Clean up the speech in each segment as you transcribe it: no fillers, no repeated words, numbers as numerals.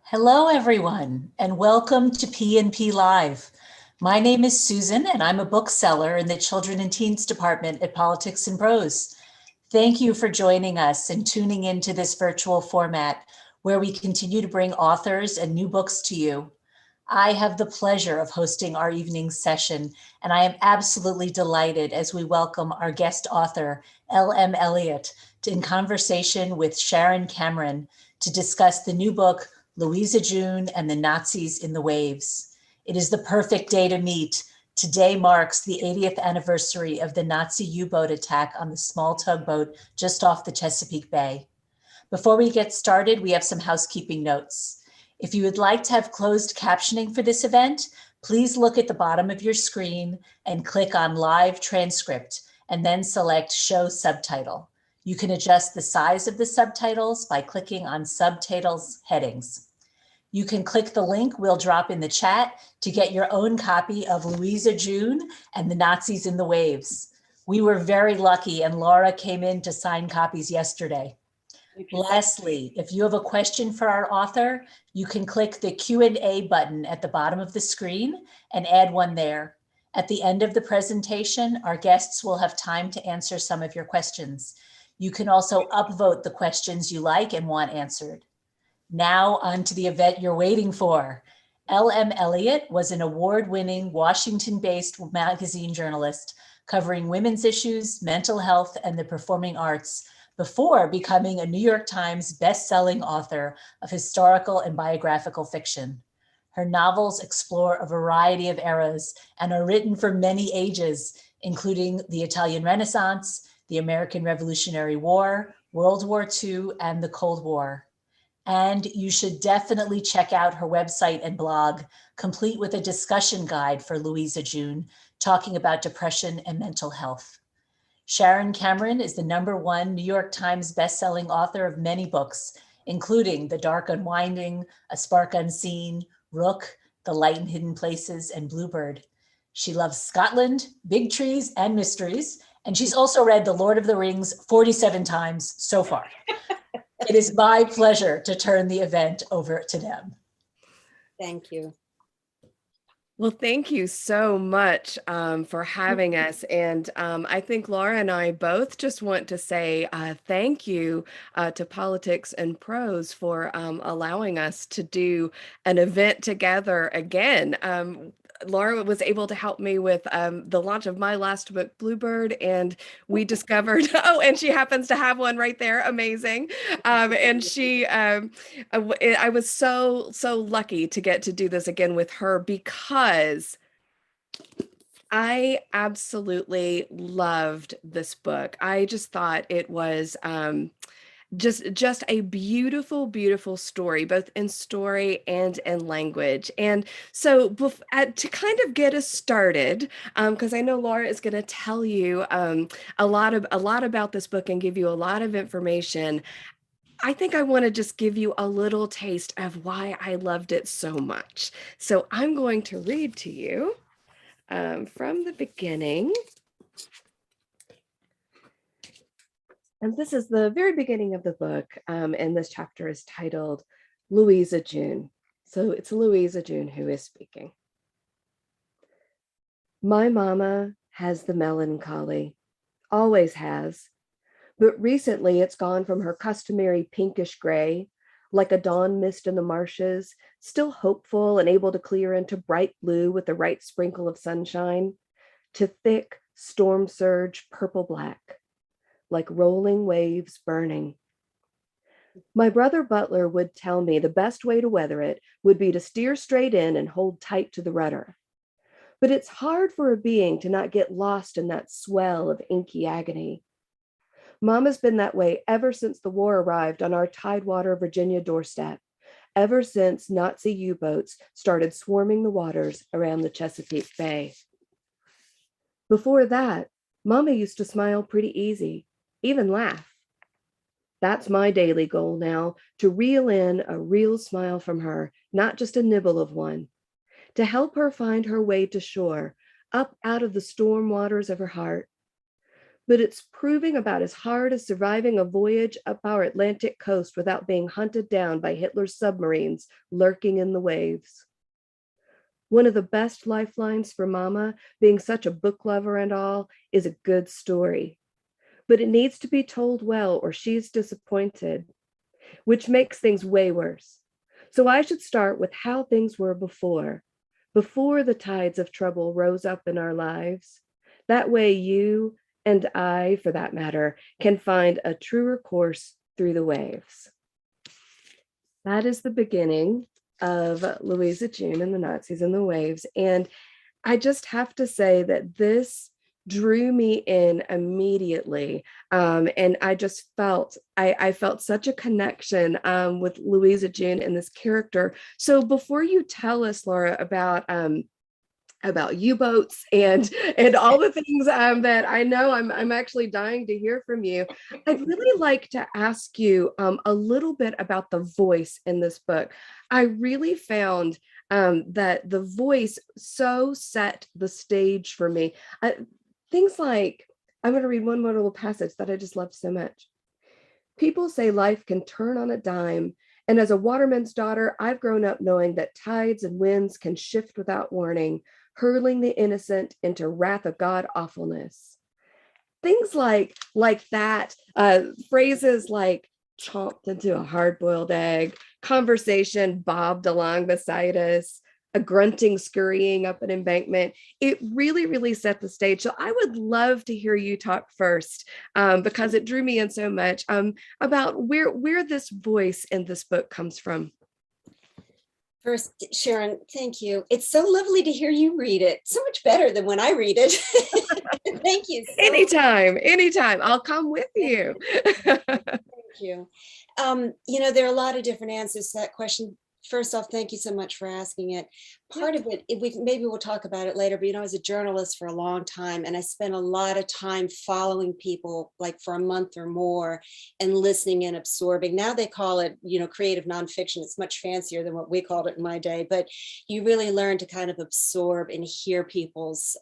Hello, everyone, and welcome to P&P Live. My name is Susan, and I'm a bookseller in the Children and Teens Department at Politics and Prose. Thank you for joining us and tuning into this virtual format where we continue to bring authors and new books to you. I have the pleasure of hosting our evening session, and I am absolutely delighted as we welcome our guest author, L.M. Elliott, in conversation with Sharon Cameron to discuss the new book, Louisa June and the Nazis in the Waves. It is the perfect day to meet. Today marks the 80th anniversary of the Nazi U-boat attack on the small tugboat just off the Chesapeake Bay. Before we get started, we have some housekeeping notes. If you would like to have closed captioning for this event, please look at the bottom of your screen and click on Live Transcript and then select Show Subtitle. You can adjust the size of the subtitles by clicking on Subtitles headings. You can click the link we'll drop in the chat to get your own copy of Louisa June and the Nazis in the Waves. We were very lucky and Laura came in to sign copies yesterday. Lastly, if you have a question for our author, you can click the Q&A button at the bottom of the screen and add one there. At the end of the presentation, our guests will have time to answer some of your questions. You can also upvote the questions you like and want answered. Now on to the event you're waiting for. L.M. Elliott was an award-winning Washington-based magazine journalist covering women's issues, mental health, and the performing arts before becoming a New York Times best-selling author of historical and biographical fiction. Her novels explore a variety of eras and are written for many ages, including the Italian Renaissance, the American Revolutionary War, World War II, and the Cold War. And you should definitely check out her website and blog, complete with a discussion guide for Louisa June, talking about depression and mental health. Sharon Cameron is the #1 New York Times bestselling author of many books, including The Dark Unwinding, A Spark Unseen, Rook, The Light in Hidden Places, and Bluebird. She loves Scotland, big trees, and mysteries, and she's also read The Lord of the Rings 47 times so far. It is my pleasure to turn the event over to them. Thank you. Well, thank you so much for having us. And I think Laura and I both just want to say thank you to Politics and Prose for allowing us to do an event together again. Laura was able to help me with the launch of my last book, Bluebird, and we discovered, oh, and she happens to have one right there, amazing. And she, I was so lucky to get to do this again with her because I absolutely loved this book. I just thought it was just a beautiful story, both in story and in language. And so to kind of get us started, because I know Laura is going to tell you a lot about this book and give you a lot of information, I think I want to just give you a little taste of why I loved it so much. So I'm going to read to you from the beginning. And this is the very beginning of the book, and this chapter is titled Louisa June. So it's Louisa June who is speaking. My mama has the melancholy, always has, but recently it's gone from her customary pinkish gray, like a dawn mist in the marshes, still hopeful and able to clear into bright blue with the right sprinkle of sunshine, to thick storm surge purple black, like rolling waves burning. My brother Butler would tell me the best way to weather it would be to steer straight in and hold tight to the rudder. But it's hard for a being to not get lost in that swell of inky agony. Mama's been that way ever since the war arrived on our Tidewater, Virginia doorstep, ever since Nazi U-boats started swarming the waters around the Chesapeake Bay. Before that, Mama used to smile pretty easy, even laugh. That's my daily goal now, to reel in a real smile from her, not just a nibble of one, to help her find her way to shore, up out of the storm waters of her heart. but it's proving about as hard as surviving a voyage up our Atlantic coast without being hunted down by Hitler's submarines lurking in the waves. One of the best lifelines for Mama, being such a book lover and all, is a good story. But it needs to be told well or she's disappointed, which makes things way worse. So I should start with how things were before the tides of trouble rose up in our lives. That way you and I, for that matter, can find a truer course through the waves. That is the beginning of Louisa June and the Nazis and the Waves. And I just have to say that this drew me in immediately. And I just felt, I felt such a connection with Louisa June and this character. So before you tell us, Laura, about U-boats and all the things that I know I'm actually dying to hear from you, I'd really like to ask you a little bit about the voice in this book. I really found that the voice so set the stage for me. Things like, I'm going to read one more little passage that I just loved so much. People say life can turn on a dime, and as a waterman's daughter, I've grown up knowing that tides and winds can shift without warning, hurling the innocent into wrath of God awfulness. Things like that, phrases like chomped into a hard-boiled egg, conversation bobbed along beside us, a grunting scurrying up an embankment. It really, really set the stage. So I would love to hear you talk first, because it drew me in so much, about where this voice in this book comes from. First, Sharon, thank you. It's so lovely to hear you read it. So much better than when I read it. Thank you. Anytime. I'll come with you. Thank you. There are a lot of different answers to that question. First off, thank you so much for asking it. Part of it, maybe we'll talk about it later, but I was a journalist for a long time, and I spent a lot of time following people like for a month or more and listening and absorbing. Now they call it, creative nonfiction. It's much fancier than what we called it in my day, but you really learn to kind of absorb and hear people's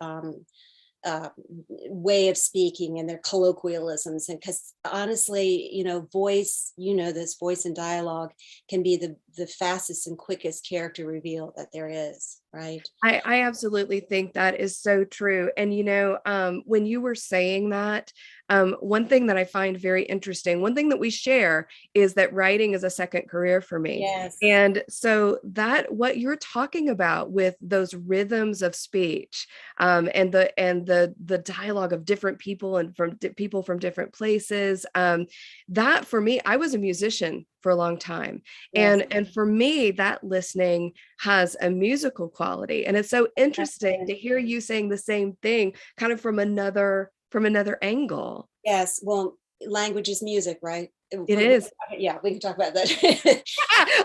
way of speaking and their colloquialisms. And because honestly, voice, this voice and dialogue can be the fastest and quickest character reveal that there is, right? I absolutely think that is so true. And, when you were saying that, one thing that I find very interesting, one thing that we share is that writing is a second career for me. Yes. And so that what you're talking about with those rhythms of speech, and the dialogue of different people and from people from different places, that for me, I was a musician for a long time. Yes. And for me, that listening has a musical quality. And it's so interesting to hear you saying the same thing kind of from another angle. Yes. Well, language is music, right? It is. Yeah, we can talk about that.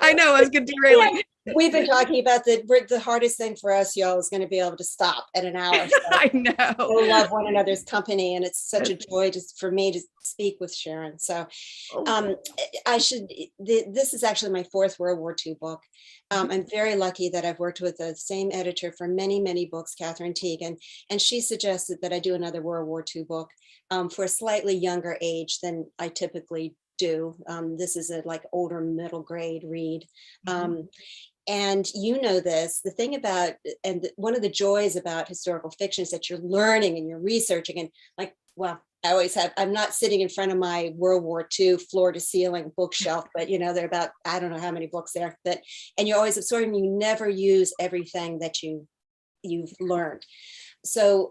I know, I was going to derail it. We've been talking about the hardest thing for us, y'all, is going to be able to stop at an hour. So I know. We love one another's company, and it's such a joy for me to speak with Sharon. So this is actually my fourth World War II book. I'm very lucky that I've worked with the same editor for many, many books, Catherine Teagan, and she suggested that I do another World War II book for a slightly younger age than I typically do. This is a older middle grade read. And this, the thing about, and one of the joys about historical fiction is that you're learning and you're researching and I always have, I'm not sitting in front of my World War II floor to ceiling bookshelf, but there are about, I don't know how many books there, and you're always absorbing, you never use everything that you've learned. So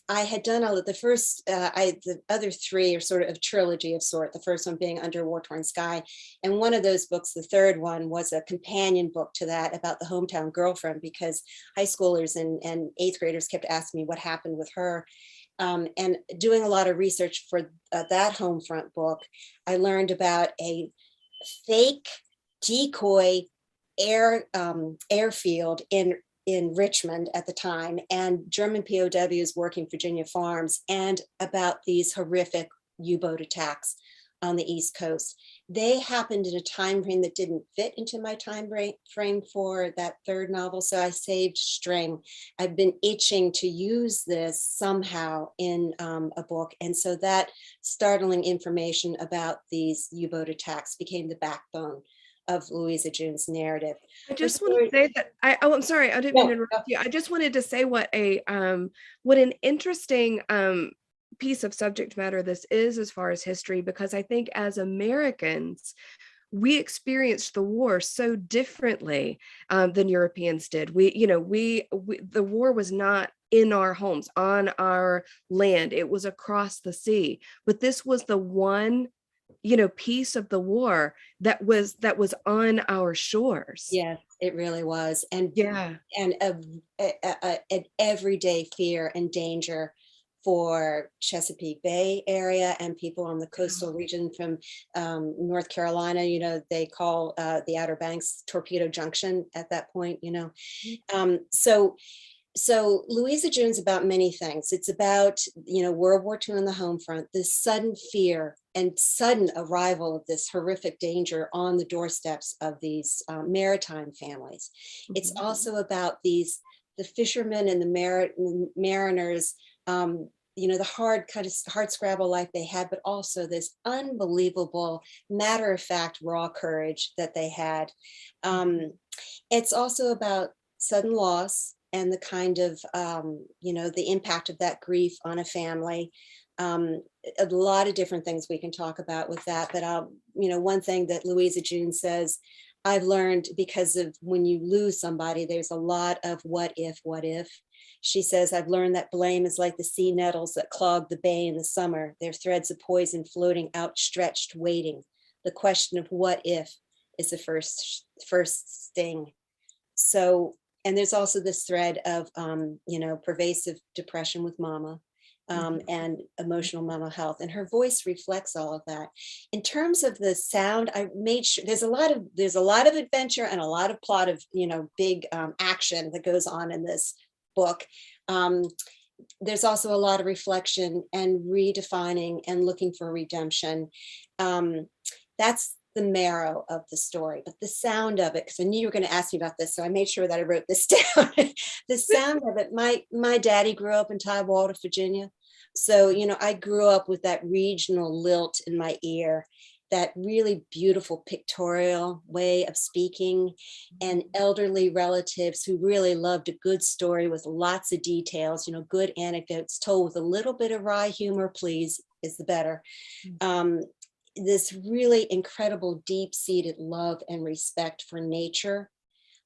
I had done all of the first, the other three are sort of a trilogy of sort, the first one being Under a War-Torn Sky. And one of those books, the third one, was a companion book to that about the hometown girlfriend, because high schoolers and eighth graders kept asking me what happened with her. And doing a lot of research for that Homefront book, I learned about a fake decoy airfield in Richmond at the time, and German POWs working Virginia farms, and about these horrific U-boat attacks on the East Coast. they happened in a time frame that didn't fit into my frame for that third novel. So I saved string. I've been itching to use this somehow in a book. And so that startling information about these U-boat attacks became the backbone of Louisa June's narrative. I just want to say that I'm sorry, I didn't mean to interrupt you. I just wanted to say what an interesting piece of subject matter this is as far as history, because I think as Americans, we experienced the war so differently than Europeans did. The war was not in our homes, on our land. It was across the sea. But this was the one, piece of the war that was on our shores. Yes, it really was. And yeah, and an everyday fear and danger for Chesapeake Bay area and people on the coastal region from North Carolina. They call the Outer Banks Torpedo Junction at that point. So Louisa June's about many things. It's about, World War II on the home front, this sudden fear and sudden arrival of this horrific danger on the doorsteps of these maritime families. It's also about the fishermen and the mariners, the hard scrabble life they had, but also this unbelievable matter-of-fact raw courage that they had. It's also about sudden loss and the kind of, the impact of that grief on a family. A lot of different things we can talk about with that, but one thing that Louisa June says, I've learned, because of when you lose somebody, there's a lot of what if. She says, I've learned that blame is like the sea nettles that clog the bay in the summer. They're threads of poison floating outstretched, waiting. The question of what if is the first sting. So, and there's also this thread of, pervasive depression with mama. And emotional mental health, and her voice reflects all of that. In terms of the sound, I made sure there's a lot of adventure and a lot of plot of big action that goes on in this book. There's also a lot of reflection and redefining and looking for redemption. That's the marrow of the story, but the sound of it, because I knew you were going to ask me about this, so I made sure that I wrote this down. The sound of it, my daddy grew up in Tidewater, Virginia. So, I grew up with that regional lilt in my ear, that really beautiful pictorial way of speaking, and elderly relatives who really loved a good story with lots of details, good anecdotes told with a little bit of wry humor, please, is the better. This really incredible deep-seated love and respect for nature.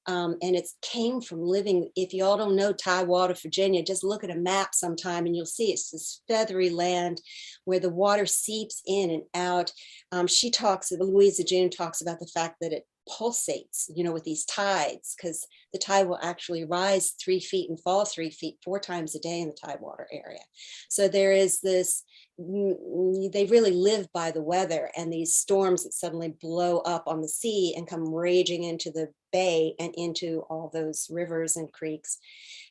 And it came from living, if you all don't know Tidewater, Virginia, just look at a map sometime and you'll see it's this feathery land where the water seeps in and out. Louisa June talks about the fact that it pulsates, with these tides, because the tide will actually rise 3 feet and fall 3 feet 4 times a day in the Tidewater area. So there is this, they really live by the weather and these storms that suddenly blow up on the sea and come raging into the bay and into all those rivers and creeks.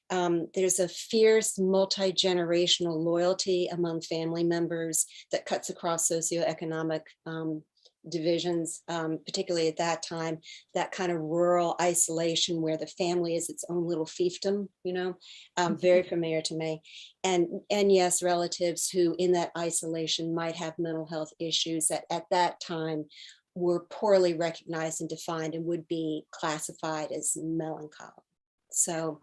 There's a fierce multi-generational loyalty among family members that cuts across socioeconomic divisions, particularly at that time, that kind of rural isolation where the family is its own little fiefdom, very familiar to me. And yes, relatives who in that isolation might have mental health issues that at that time were poorly recognized and defined and would be classified as melancholy. So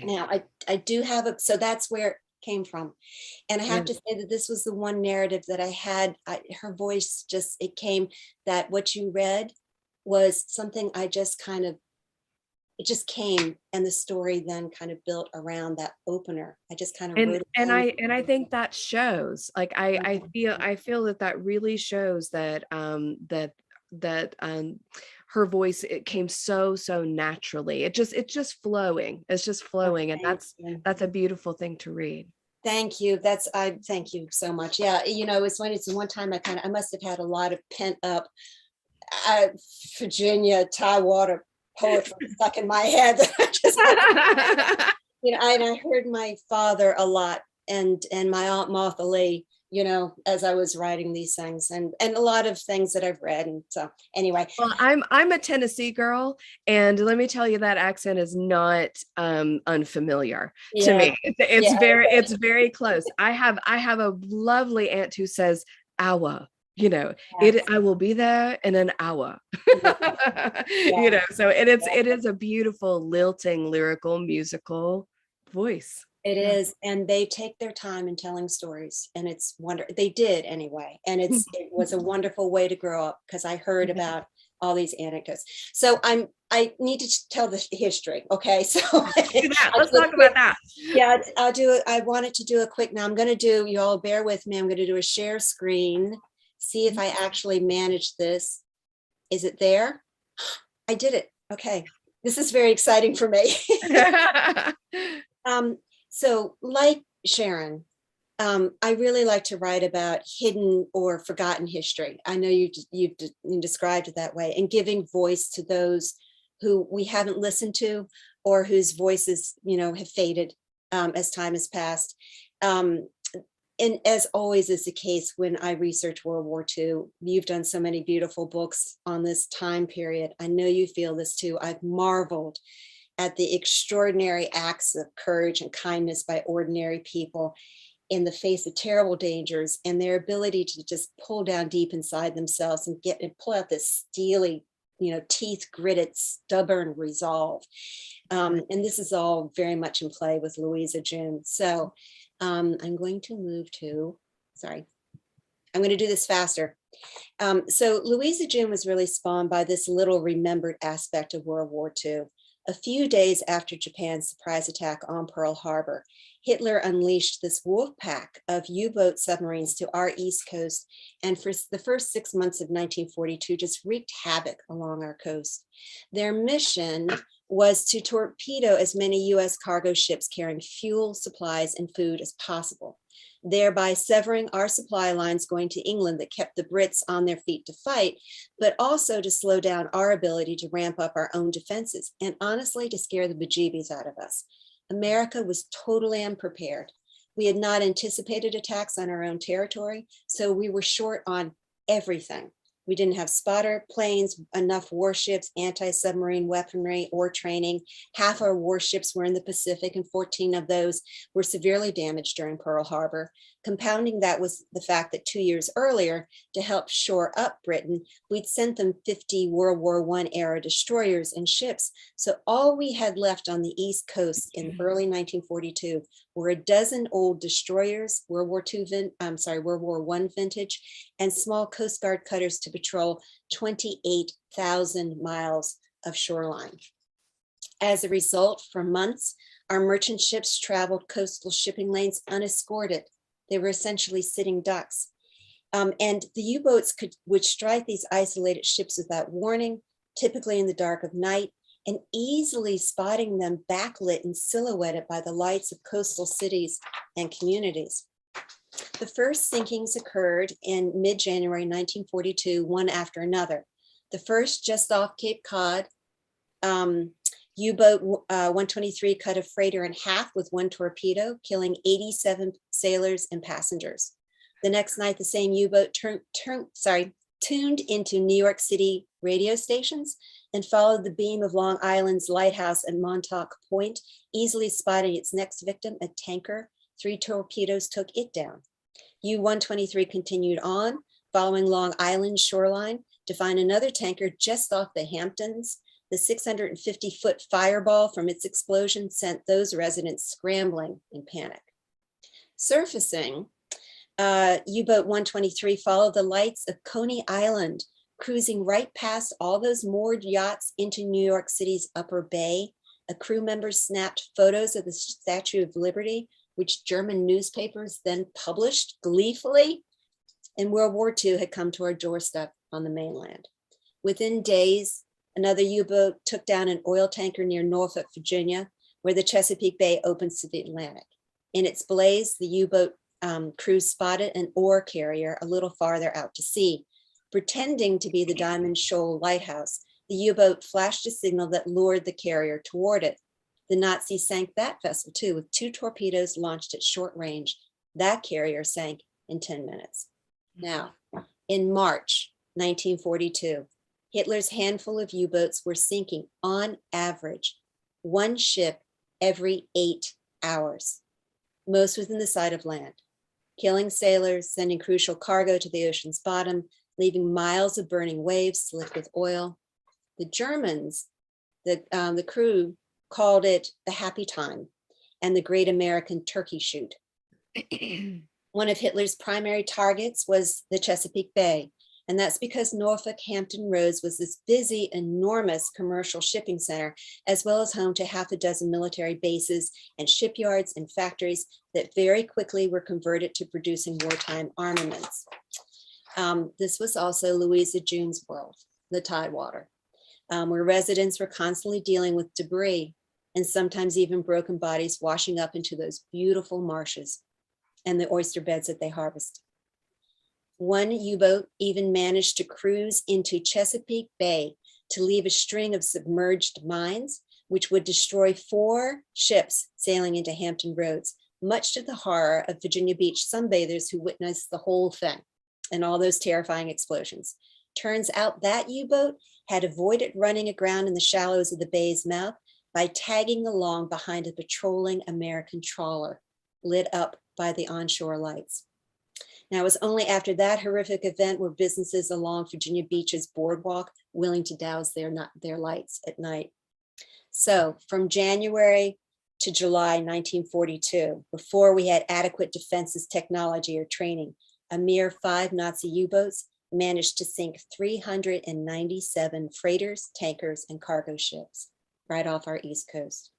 now I do have so that's where it came from. And I have to say that this was the one narrative that I had, her voice it came, that what you read was something I just it just came, and the story then kind of built around that opener. I just kind of wrote it and I think that shows, like, I feel that really shows that her voice, it came so naturally. It's just flowing. It's just flowing. And that's a beautiful thing to read. Thank you. Thank you so much. Yeah. It's when it's one time I must have had a lot of pent up Virginia, Tidewater poetry stuck in my head. And I heard my father a lot and my Aunt Martha Lee, as I was writing these things, and a lot of things that I've read. And so anyway. Well, I'm a Tennessee girl, and let me tell you, that accent is not unfamiliar to me. It's very close. I have a lovely aunt who says "hour." I will be there in an hour. So it is a beautiful, lilting, lyrical, musical voice. It is, and they take their time in telling stories, and it's wonderful. They did anyway, and it was a wonderful way to grow up, because I heard about all these anecdotes. So I need to tell the history. Okay, so let's talk about that. Yeah, I'll do it. I wanted to do a quick. Now I'm going to do. You all bear with me. I'm going to do a share screen. See if I actually managed this. Is it there? I did it. Okay, this is very exciting for me. So like Sharon, I really like to write about hidden or forgotten history. I know you've described it that way, and giving voice to those who we haven't listened to, or whose voices, have faded as time has passed. And as always is the case when I research World War II, you've done so many beautiful books on this time period. I know you feel this too. I've marveled at the extraordinary acts of courage and kindness by ordinary people in the face of terrible dangers, and their ability to just pull down deep inside themselves and pull out this steely, teeth gritted, stubborn resolve. And this is all very much in play with Louisa June. So I'm going to move to, I'm going to do this faster. So Louisa June was really spawned by this little remembered aspect of World War II. A few days after Japan's surprise attack on Pearl Harbor, Hitler unleashed this wolf pack of U-boat submarines to our East Coast, and for the first 6 months of 1942 just wreaked havoc along our coast. Their mission was to torpedo as many U.S. cargo ships carrying fuel, supplies, and food as possible, thereby severing our supply lines going to England that kept the Brits on their feet to fight, but also to slow down our ability to ramp up our own defenses, and honestly, to scare the bejeebies out of us. America was totally unprepared. We had not anticipated attacks on our own territory, so we were short on everything. We didn't have spotter planes, enough warships, anti-submarine weaponry, or training. Half our warships were in the Pacific, and 14 of those were severely damaged during Pearl Harbor. Compounding that was the fact that 2 years earlier, to help shore up Britain, we'd sent them 50 World War I era destroyers and ships. So all we had left on the East Coast in early 1942 were a dozen old destroyers, World War I vintage, and small Coast Guard cutters to patrol 28,000 miles of shoreline. As a result, for months, our merchant ships traveled coastal shipping lanes unescorted. They were essentially sitting ducks. And the U-boats would strike these isolated ships without warning, typically in the dark of night, and easily spotting them backlit and silhouetted by the lights of coastal cities and communities. The first sinkings occurred in mid-January 1942, one after another. The first just off Cape Cod, U-boat 123 cut a freighter in half with one torpedo, killing 87 sailors and passengers. The next night, the same U-boat tuned into New York City radio stations and followed the beam of Long Island's lighthouse at Montauk Point, easily spotting its next victim, a tanker. 3 torpedoes took it down. U-123 continued on, following Long Island shoreline to find another tanker just off the Hamptons. The 650-foot fireball from its explosion sent those residents scrambling in panic. Surfacing, U-boat 123 followed the lights of Coney Island, cruising right past all those moored yachts into New York City's Upper Bay. A crew member snapped photos of the Statue of Liberty, which German newspapers then published gleefully. And World War II had come to our doorstep on the mainland. Within days, another U-boat took down an oil tanker near Norfolk, Virginia, where the Chesapeake Bay opens to the Atlantic. In its blaze, the U-boat crew spotted an ore carrier a little farther out to sea. Pretending to be the Diamond Shoal lighthouse, the U-boat flashed a signal that lured the carrier toward it. The Nazis sank that vessel too, with 2 torpedoes launched at short range. That carrier sank in 10 minutes. Now, in March 1942, Hitler's handful of U-boats were sinking on average one ship every 8 hours, most within the sight of land, killing sailors, sending crucial cargo to the ocean's bottom, leaving miles of burning waves slick with oil. The Germans, the crew called it the happy time and the great American turkey shoot. One of Hitler's primary targets was the Chesapeake Bay, and that's because Norfolk Hampton Roads was this busy, enormous commercial shipping center, as well as home to half a dozen military bases and shipyards and factories that very quickly were converted to producing wartime armaments. This was also Louisa June's world, the Tidewater, where residents were constantly dealing with debris and sometimes even broken bodies washing up into those beautiful marshes and the oyster beds that they harvest. One U-boat even managed to cruise into Chesapeake Bay to leave a string of submerged mines, which would destroy 4 ships sailing into Hampton Roads, much to the horror of Virginia Beach sunbathers who witnessed the whole thing and all those terrifying explosions. Turns out that U-boat had avoided running aground in the shallows of the bay's mouth by tagging along behind a patrolling American trawler lit up by the onshore lights. Now, it was only after that horrific event were businesses along Virginia Beach's boardwalk willing to douse their lights at night. So from January to July 1942, before we had adequate defenses technology or training, a mere 5 Nazi U-boats managed to sink 397 freighters, tankers, and cargo ships right off our East Coast.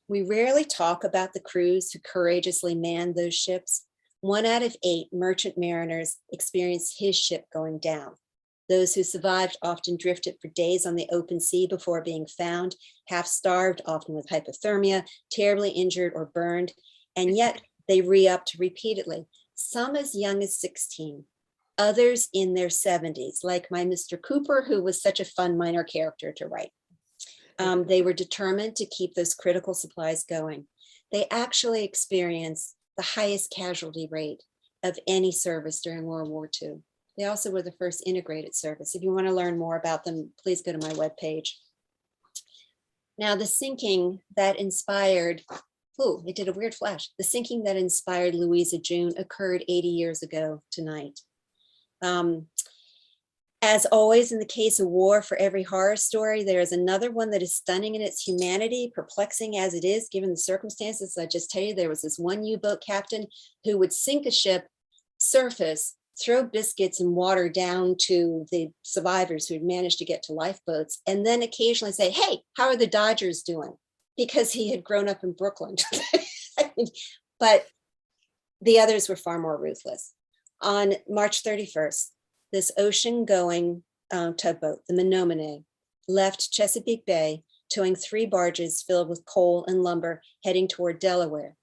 We rarely talk about the crews who courageously manned those ships. 1 out of 8 merchant mariners experienced his ship going down. Those who survived often drifted for days on the open sea before being found, half starved, often with hypothermia, terribly injured or burned, and yet they re-upped repeatedly, some as young as 16, others in their 70s, like my Mr. Cooper, who was such a fun minor character to write. They were determined to keep those critical supplies going. They actually experienced the highest casualty rate of any service during World War II. They also were the first integrated service. If you want to learn more about them, please go to my webpage. Now, the sinking that inspired, it did a weird flash. The sinking that inspired Louisa June occurred 80 years ago tonight. As always, in the case of war, for every horror story, there is another one that is stunning in its humanity, perplexing as it is, given the circumstances. I just tell you, there was this one U-boat captain who would sink a ship, surface, throw biscuits and water down to the survivors who had managed to get to lifeboats, and then occasionally say, "Hey, how are the Dodgers doing?" Because he had grown up in Brooklyn. But the others were far more ruthless. On March 31st, this ocean-going tugboat, the Menominee, left Chesapeake Bay, towing 3 barges filled with coal and lumber heading toward Delaware.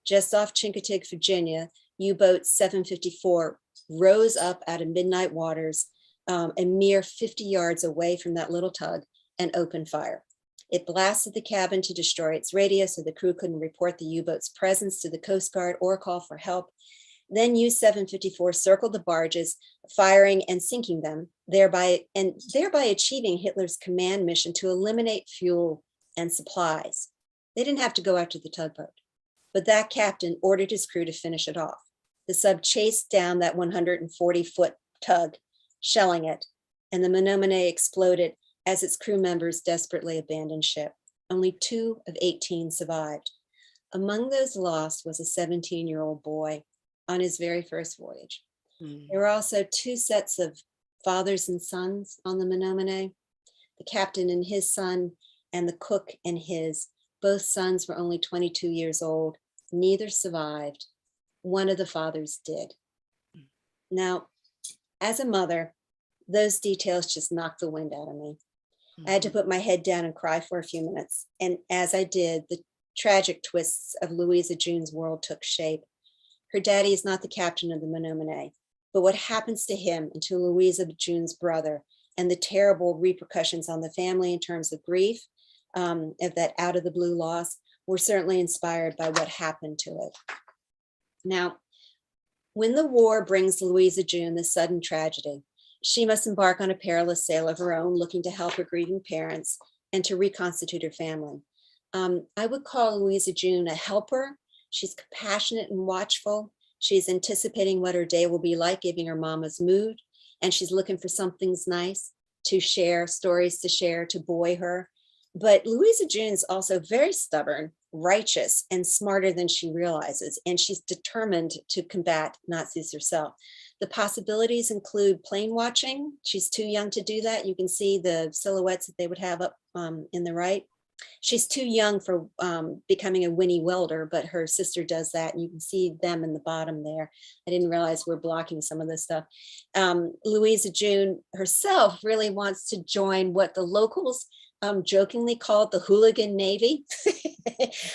Just off Chincoteague, Virginia, U-boat 754 rose up out of midnight waters a mere 50 yards away from that little tug and opened fire. It blasted the cabin to destroy its radio so the crew couldn't report the U-boat's presence to the Coast Guard or call for help. Then U-754 circled the barges, firing and sinking them, thereby achieving Hitler's command mission to eliminate fuel and supplies. They didn't have to go after the tugboat, but that captain ordered his crew to finish it off. The sub chased down that 140-foot tug, shelling it, and the Menominee exploded as its crew members desperately abandoned ship. Only 2 of 18 survived. Among those lost was a 17-year-old boy on his very first voyage. There were also 2 sets of fathers and sons on the Menominee, the captain and his son, and the cook and his. Both sons were only 22 years old. Neither survived. One of the fathers did. Now, as a mother, those details just knocked the wind out of me. I had to put my head down and cry for a few minutes. And as I did, the tragic twists of Louisa June's world took shape. Her daddy is not the captain of the Menominee, but what happens to him and to Louisa June's brother and the terrible repercussions on the family in terms of grief, of that out of the blue loss, were certainly inspired by what happened to it. Now, When the war brings Louisa June the sudden tragedy, she must embark on a perilous sail of her own, looking to help her grieving parents and to reconstitute her family. I would call Louisa June a helper. She's compassionate and watchful. She's anticipating what her day will be like, giving her mama's mood, and she's looking for something's nice to share, stories to share, to buoy her. But Louisa June is also very stubborn, righteous, and smarter than she realizes, and she's determined to combat Nazis herself. The possibilities include plane watching. She's too young to do that. You can see the silhouettes that they would have up in the right. She's too young for becoming a Winnie welder, but her sister does that. And you can see them in the bottom there. I didn't realize we're blocking some of this stuff. Louisa June herself really wants to join what the locals jokingly called the hooligan navy,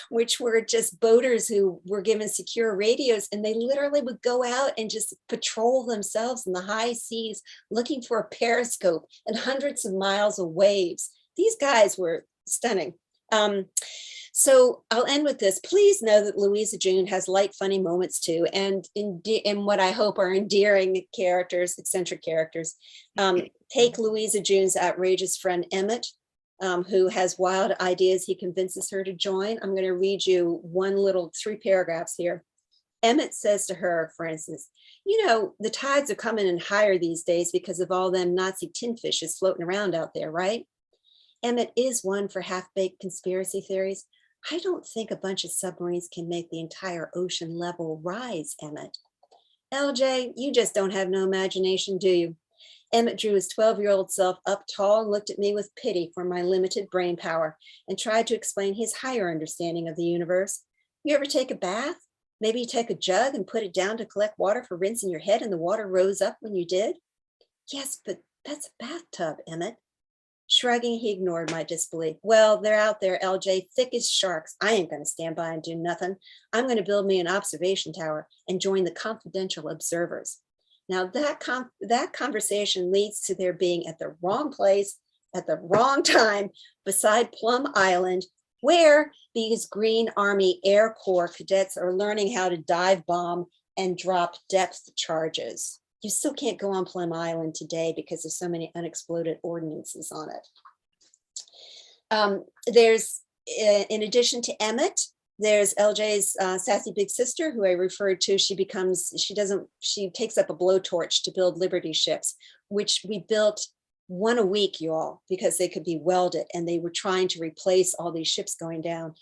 which were just boaters who were given secure radios, and they literally would go out and just patrol themselves in the high seas, looking for a periscope and hundreds of miles of waves. These guys were stunning. So I'll end with this. Please know that Louisa June has light, funny moments too, and in what I hope are endearing characters, eccentric characters. Take Louisa June's outrageous friend Emmett, who has wild ideas he convinces her to join. I'm going to read you one little 3 paragraphs here. Emmett says to her, for instance, you know, the tides are coming in higher these days because of all them Nazi tin fishes floating around out there, right? Emmett is one for half-baked conspiracy theories. I don't think a bunch of submarines can make the entire ocean level rise, Emmett. LJ, you just don't have no imagination, do you? Emmett drew his 12-year-old self up tall and looked at me with pity for my limited brain power and tried to explain his higher understanding of the universe. You ever take a bath? Maybe you take a jug and put it down to collect water for rinsing your head and the water rose up when you did? Yes, but that's a bathtub, Emmett. Shrugging, he ignored my disbelief. Well, they're out there, LJ, thick as sharks. I ain't going to stand by and do nothing. I'm going to build me an observation tower and join the confidential observers. Now that conversation leads to their being at the wrong place at the wrong time beside Plum Island, where these Green Army Air Corps cadets are learning how to dive bomb and drop depth charges. You still can't go on Plum Island today because there's so many unexploded ordnances on it. There's, in addition to Emmett, there's LJ's sassy big sister, who I referred to. She takes up a blowtorch to build Liberty ships, which we built one a week, y'all, because they could be welded, and they were trying to replace all these ships going down.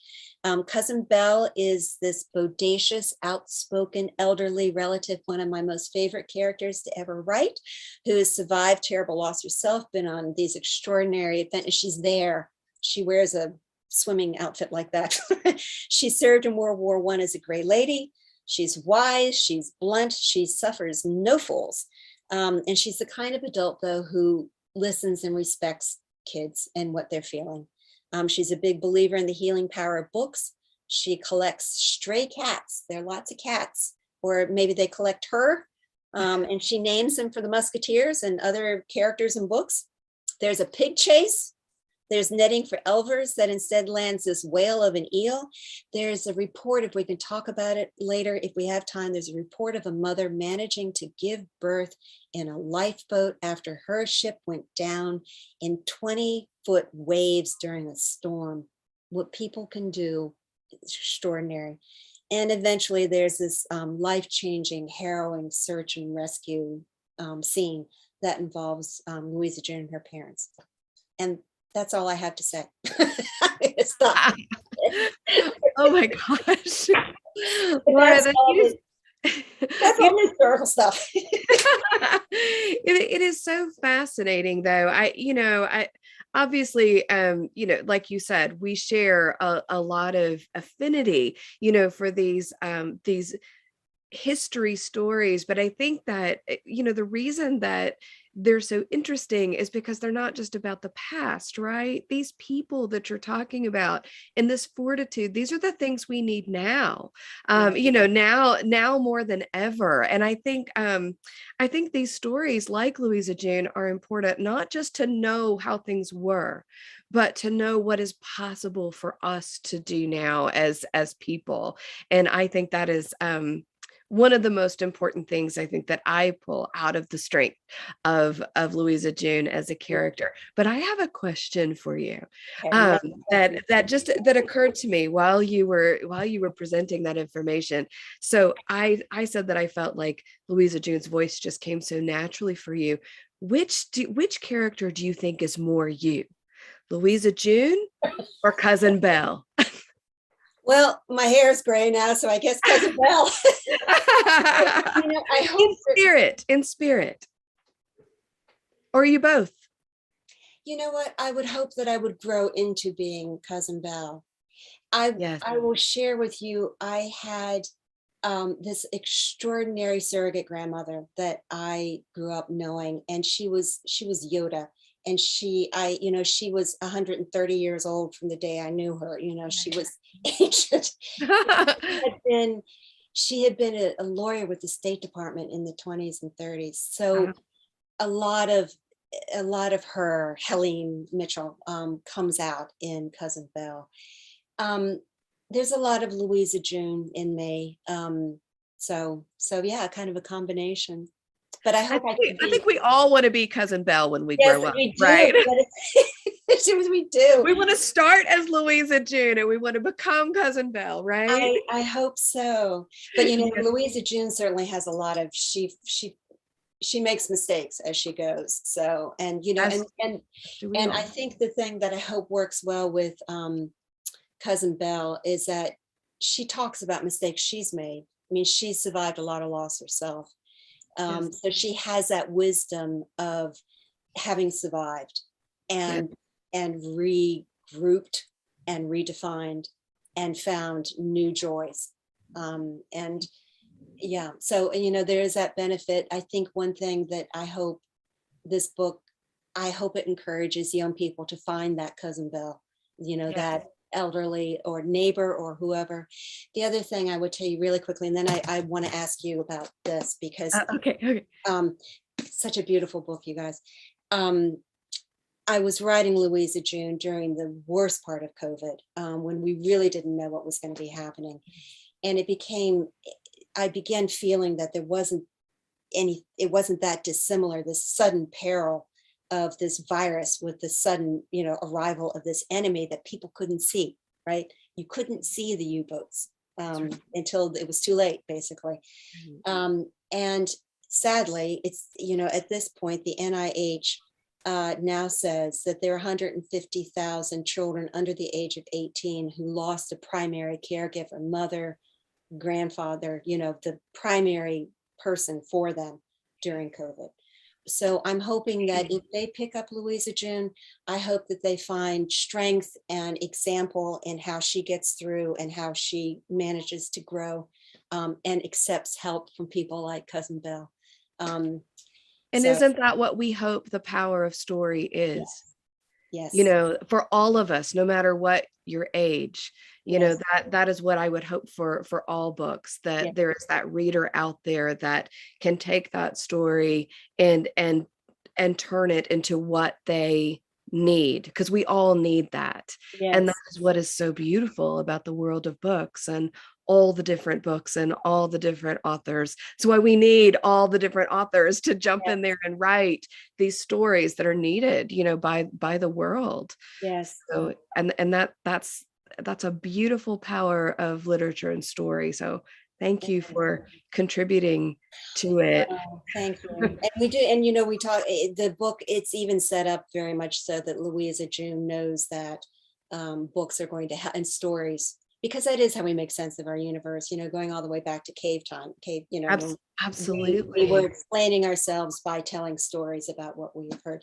Cousin Belle is this bodacious, outspoken, elderly relative, one of my most favorite characters to ever write, who has survived terrible loss herself, been on these extraordinary adventures. She's there. She wears a swimming outfit like that. She served in World War I as a gray lady. She's wise, she's blunt, she suffers no fools. And she's the kind of adult, though, who listens and respects kids and what they're feeling. She's a big believer in the healing power of books. She collects stray cats. There are lots of cats, or maybe they collect her, and she names them for the Musketeers and other characters in books. There's a pig chase. There's netting for elvers that instead lands this whale of an eel. There's a report, if we can talk about it later, if we have time, there's a report of a mother managing to give birth in a lifeboat after her ship went down in 20-foot waves during a storm. What people can do is extraordinary. And eventually there's this life-changing, harrowing search and rescue scene that involves Louisa June and her parents. And that's all I have to say. Stop. Oh my gosh. Laura, that's all historical stuff. It is so fascinating, though. I obviously, like you said, we share a lot of affinity, for these history stories. But I think that, the reason that they're so interesting is because they're not just about the past, right? These people that you're talking about and this fortitude, these are the things we need now, now more than ever. And I think these stories like Louisa June are important, not just to know how things were, but to know what is possible for us to do now as people. And I think that is, one of the most important things I think that I pull out of the strength of Louisa June as a character. But I have a question for you, Okay. that occurred to me while you were presenting that information. So I said that I felt like Louisa June's voice just came so naturally for you. Which character do you think is more you, Louisa June or Cousin Belle? Well, my hair is gray now, so I guess Cousin Belle. I hope in spirit. Or are you both? You know what? I would hope that I would grow into being Cousin Belle. Yes. I will share with you, I had this extraordinary surrogate grandmother that I grew up knowing, and she was Yoda. And she was 130 years old from the day I knew her. She was ancient. She had been a lawyer with the State Department in the 20s and 30s. So a lot of her, Helene Mitchell, comes out in Cousin Belle. There's a lot of Louisa June in me. So yeah, kind of a combination. But I hope I think we all want to be Cousin Belle when we grow up, we do, right? We do. We want to start as Louisa June and we want to become Cousin Belle, right? I hope so. But Louisa June certainly has a lot of she makes mistakes as she goes. So and I think the thing that I hope works well with Cousin Belle is that she talks about mistakes she's made. I mean, she's survived a lot of loss herself. So she has that wisdom of having survived and regrouped and redefined and found new joys. And yeah, so, there is that benefit. I think one thing that I hope it encourages young people to find that Cousin Belle, that elderly or neighbor or whoever. The other thing I would tell you really quickly, and then I want to ask you about this because okay. Such a beautiful book, you guys. I was writing Louisa June during the worst part of COVID, when we really didn't know what was going to be happening. And I began feeling that it wasn't that dissimilar, this sudden peril of this virus with the sudden, arrival of this enemy that people couldn't see, right? You couldn't see the U-boats until it was too late, basically. And sadly, it's, at this point, the NIH now says that there are 150,000 children under the age of 18 who lost a primary caregiver, mother, grandfather, the primary person for them during COVID. So I'm hoping that if they pick up Louisa June, I hope that they find strength and example in how she gets through and how she manages to grow and accepts help from people like Cousin Belle. And isn't that what we hope the power of story is? Yes. For all of us, no matter what your age, that is what I would hope for all books, that there is that reader out there that can take that story and turn it into what they need, because we all need that. And that is what is so beautiful about the world of books and all the different books and all the different authors. That's why we need all the different authors to jump in there and write these stories that are needed, by the world. Yes. So, and that's a beautiful power of literature and story. So thank you for contributing to it. Oh, thank you. And we do, and we talk the book, it's even set up very much so that Louisa June knows that books are going to and stories, because that is how we make sense of our universe, going all the way back to cave time, Absolutely. We were explaining ourselves by telling stories about what we have heard.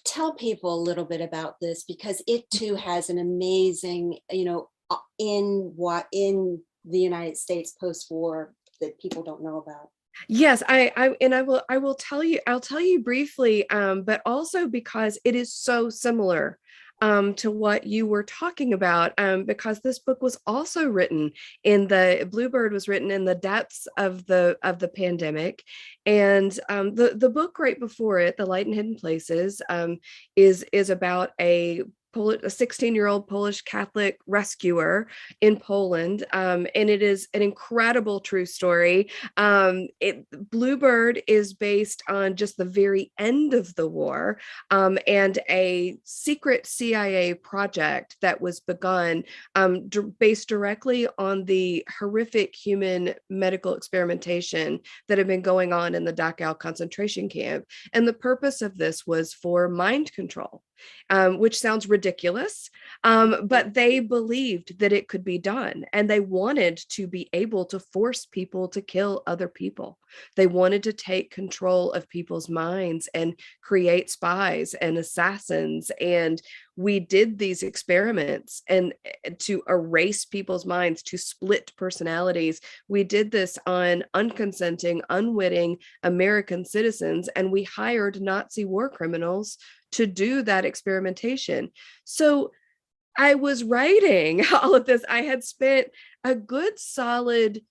Tell people a little bit about this, because it too has an amazing, in the United States post-war that people don't know about. Yes, I will tell you, I'll tell you briefly, but also because it is so similar to what you were talking about, because this book was also written Bluebird was written in the depths of the pandemic, and the book right before it, The Light in Hidden Places, is about a a 16-year-old Polish Catholic rescuer in Poland. And it is an incredible true story. Bluebird is based on just the very end of the war, and a secret CIA project that was begun based directly on the horrific human medical experimentation that had been going on in the Dachau concentration camp. And the purpose of this was for mind control, which sounds ridiculous, but they believed that it could be done. And they wanted to be able to force people to kill other people. They wanted to take control of people's minds and create spies and assassins. And we did these experiments and to erase people's minds, to split personalities. We did this on unconsenting, unwitting American citizens, and we hired Nazi war criminals to do that experimentation. So I was writing all of this. I had spent a good solid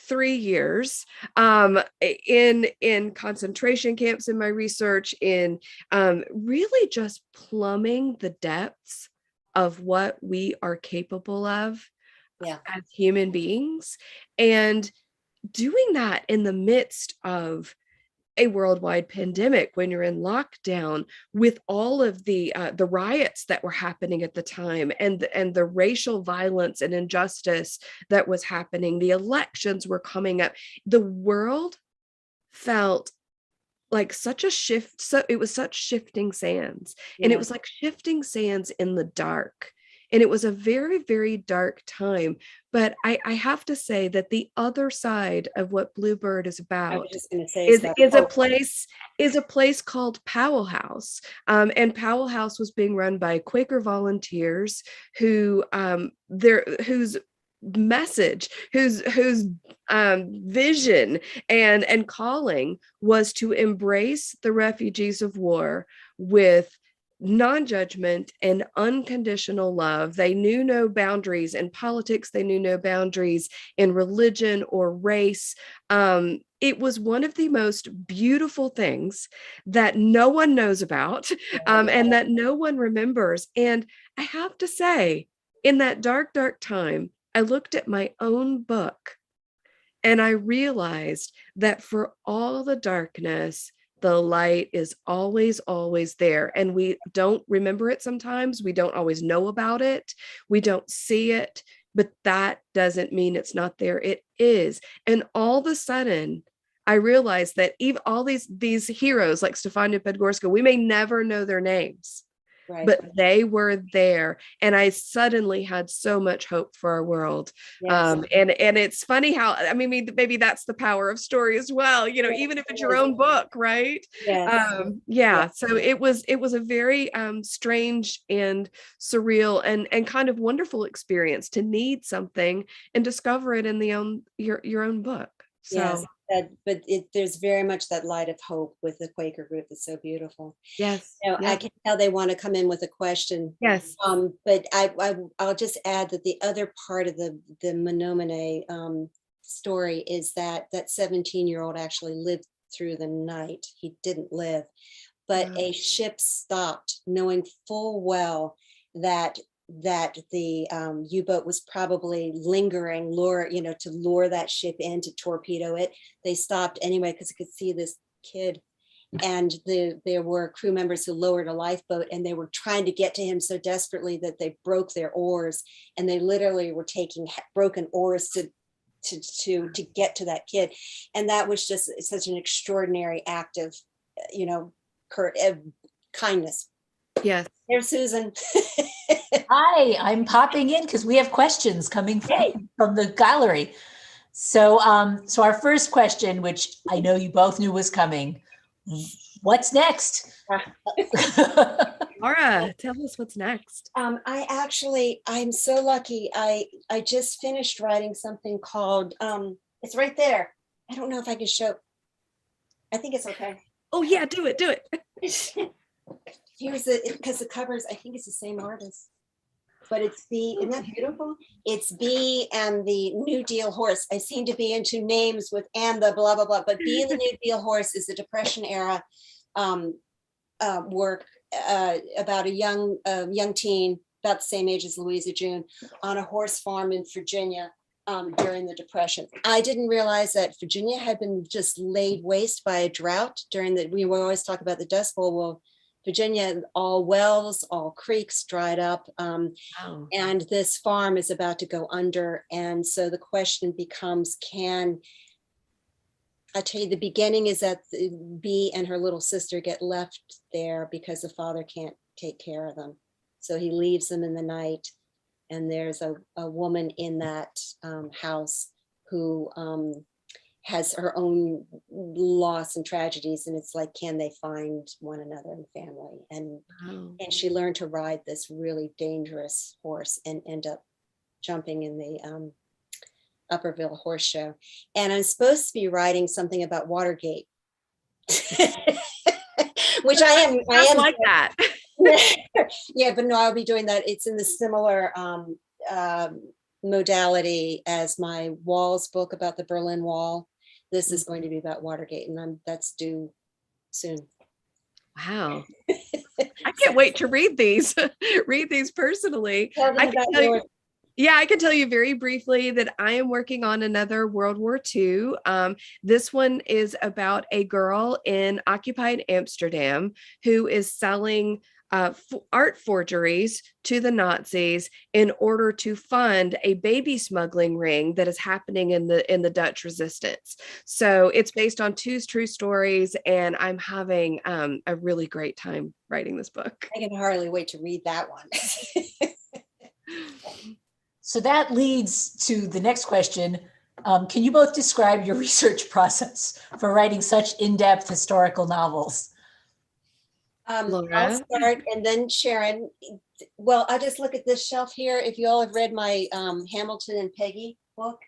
3 years in concentration camps in my research, in really just plumbing the depths of what we are capable of as human beings, and doing that in the midst of a worldwide pandemic, when you're in lockdown, with all of the riots that were happening at the time, and the racial violence and injustice that was happening. The elections were coming up. The world felt like such a shift. So it was such shifting sands, and it was like shifting sands in the dark. And it was a very, very dark time. But I have to say that the other side of what Bluebird is about is a place called Powell House. And Powell House was being run by Quaker volunteers whose message, whose vision and calling was to embrace the refugees of war with non-judgment and unconditional love. They knew no boundaries in politics. They knew no boundaries in religion or race. It was one of the most beautiful things that no one knows about, and that no one remembers. And I have to say, in that dark, dark time, I looked at my own book and I realized that for all the darkness, the light is always, always there. And we don't remember it sometimes. We don't always know about it. We don't see it, but that doesn't mean it's not there. It is. And all of a sudden, I realized that even all these heroes like Stefania Podgorska, we may never know their names, but they were there. And I suddenly had so much hope for our world. And it's funny how, I mean, maybe that's the power of story as well, even if it's your own book, right? So it was a very strange and surreal and kind of wonderful experience to need something and discover it in your own book. So there's very much that light of hope with the Quaker group. That's so beautiful. Yes. I can tell they want to come in with a question. Yes. But I'll just add that the other part of the Menominee story is that 17-year-old actually lived through the night. He didn't live, but a ship stopped, knowing full well that the U-boat was probably lingering, to lure that ship in, to torpedo it. They stopped anyway because they could see this kid, and there were crew members who lowered a lifeboat, and they were trying to get to him so desperately that they broke their oars, and they literally were taking broken oars to get to that kid. And that was just such an extraordinary act of kindness. Yes. Here's Susan. Hi, I'm popping in because we have questions coming from the gallery. So our first question, which I know you both knew was coming, what's next? Laura, tell us what's next. I'm so lucky. I just finished writing something called, it's right there. I don't know if I can show. I think it's okay. Oh yeah, do it. Here's because the covers, I think it's the same artist, but isn't that beautiful? It's Bee and the New Deal horse. I seem to be into names with and the blah, blah, blah, but Bee and the New Deal horse is the Depression era work about a young teen, about the same age as Louisa June, on a horse farm in Virginia during the Depression. I didn't realize that Virginia had been just laid waste by a drought during we always talk about the Dust Bowl. Well, Virginia, all wells, all creeks dried up. Wow. And this farm is about to go under. And so the question becomes, I tell you, the beginning is that Bee and her little sister get left there because the father can't take care of them. So he leaves them in the night. And there's a woman in that house who has her own loss and tragedies. And it's like, can they find one another and family? And she learned to ride this really dangerous horse and end up jumping in the Upperville Horse Show. And I'm supposed to be writing something about Watergate, which I am like that. Yeah, but no, I'll be doing that. It's in the similar modality as my Walls book about the Berlin Wall. This is going to be about Watergate, and that's due soon. Wow. I can't wait to read these personally. I can tell you very briefly that I am working on another World War II. This one is about a girl in occupied Amsterdam who is selling art forgeries to the Nazis in order to fund a baby smuggling ring that is happening in the Dutch resistance. So it's based on two true stories, and I'm having a really great time writing this book. I can hardly wait to read that one. So that leads to the next question. Can you both describe your research process for writing such in-depth historical novels? I'll start, and then Sharon. Well, I'll just look at this shelf here. If you all have read my Hamilton and Peggy book,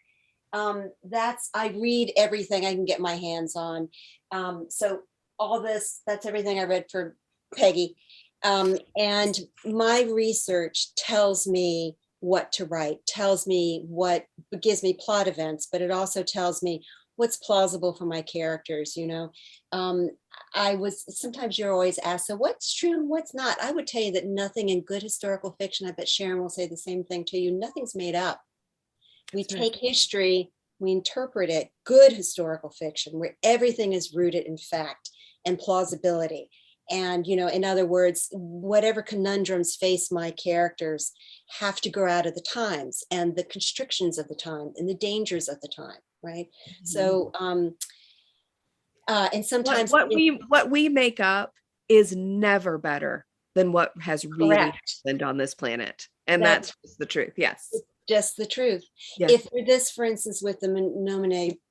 I read everything I can get my hands on. So all this, that's everything I read for Peggy. And my research tells me what to write, tells me what gives me plot events, but it also tells me what's plausible for my characters, sometimes you're always asked, so what's true and what's not? I would tell you that nothing in good historical fiction, I bet Sharon will say the same thing to you, nothing's made up. We take history, we interpret it, good historical fiction, where everything is rooted in fact and plausibility. And, in other words, whatever conundrums face my characters have to grow out of the times and the constrictions of the time and the dangers of the time, right? Mm-hmm. So, and sometimes what we make up is never better than what has really happened on this planet. And that's just the truth. Yes. Just the truth. Yes. If for this, for instance, with the Menominee,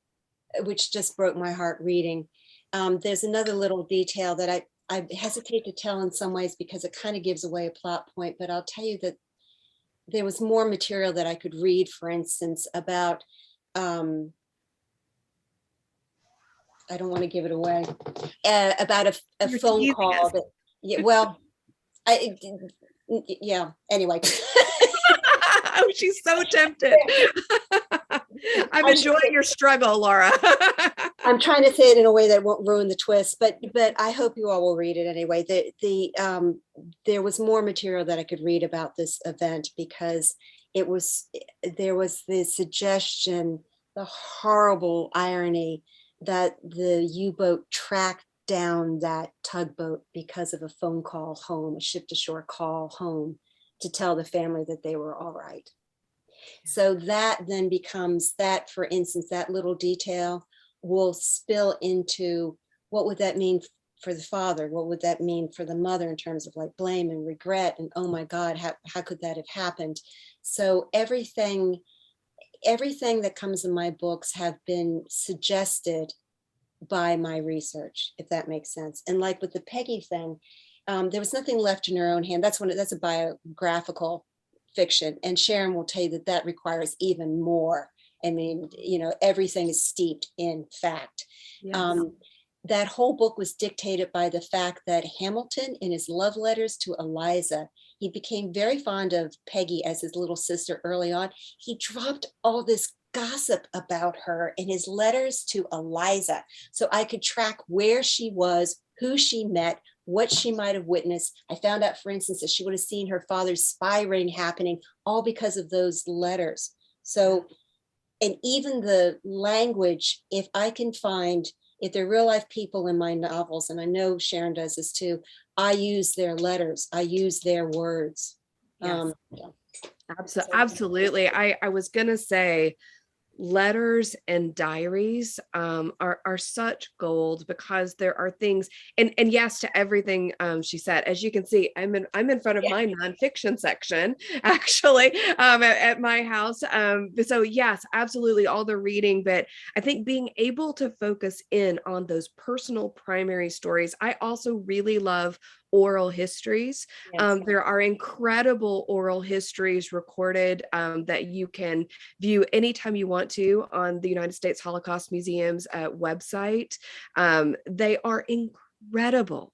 which just broke my heart reading, there's another little detail that I hesitate to tell in some ways because it kind of gives away a plot point, but I'll tell you that there was more material that I could read, for instance, about, I don't want to give it away, about a phone call that, anyway. Oh, she's so tempted. I'm enjoying your struggle, Laura. I'm trying to say it in a way that won't ruin the twist, but I hope you all will read it anyway. There was more material that I could read about this event because there was the suggestion, the horrible irony that the U-boat tracked down that tugboat because of a phone call home, a ship-to-shore call home to tell the family that they were all right. So that then becomes that, for instance, that little detail will spill into what would that mean for the father? What would that mean for the mother in terms of like blame and regret? And oh my God, how could that have happened? So everything that comes in my books have been suggested by my research, if that makes sense. And like with the Peggy thing, there was nothing left in her own hand. That's a biographical fiction. And Sharon will tell you that requires even more. I mean, everything is steeped in fact. Yes. That whole book was dictated by the fact that Hamilton, in his love letters to Eliza, he became very fond of Peggy as his little sister early on. He dropped all this gossip about her in his letters to Eliza. So I could track where she was, who she met, what she might have witnessed. I found out, for instance, that she would have seen her father's spy ring happening, all because of those letters. So, and even the language, if I can find, if they're real life people in my novels, and I know Sharon does this too, I use their letters, I use their words. Yes. Yeah. Absolutely. I was gonna say letters and diaries are such gold, because there are things, and yes to everything she said. As you can see, I'm in front of my nonfiction section actually at my house. So yes, absolutely, all the reading, but I think being able to focus in on those personal primary stories. I also really love oral histories. Yes. There are incredible oral histories recorded that you can view anytime you want to on the United States Holocaust Museum's website. They are incredible.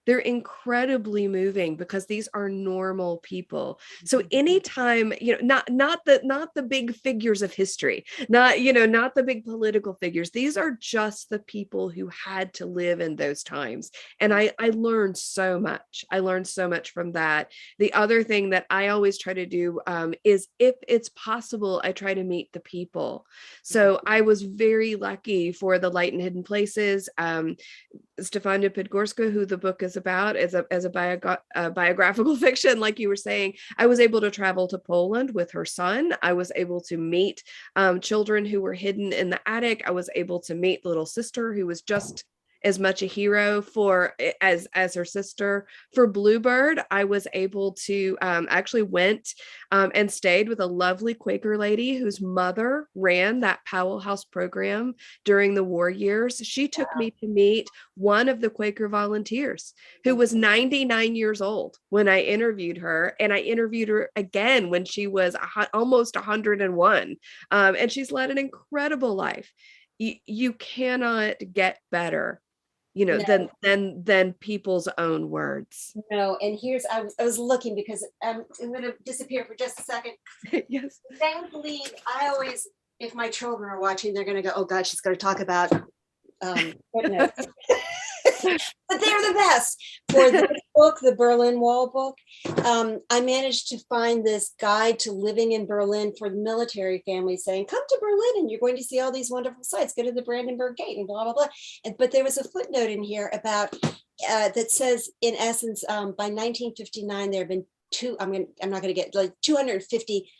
They're incredibly moving, because these are normal people. So anytime, not the big figures of history, not the big political figures. These are just the people who had to live in those times. And I learned so much. I learned so much from that. The other thing that I always try to do is, if it's possible, I try to meet the people. So I was very lucky for the Light and Hidden Places. Stefania Podgorska, who the book is about, as a biographical fiction, like you were saying, I was able to travel to Poland with her son. I was able to meet children who were hidden in the attic. I was able to meet little sister, who was just as much a hero as her sister. For Bluebird, I was able to actually went and stayed with a lovely Quaker lady whose mother ran that Powell House program during the war years. She took me to meet one of the Quaker volunteers, who was 99 years old when I interviewed her, and I interviewed her again when she was almost 101. And she's led an incredible life. You cannot get better, No. than people's own words. No, and here's, I was looking, because I'm going to disappear for just a second. Yes. Thankfully, I always, if my children are watching, they're going to go, oh God, she's going to talk about footnotes. But they're the best. For this book, the Berlin Wall book, I managed to find this guide to living in Berlin for the military family, saying, come to Berlin and you're going to see all these wonderful sites, go to the Brandenburg Gate and blah, blah, blah. But there was a footnote in here about that says, in essence, by 1959, there have been I'm not going to get, like, 250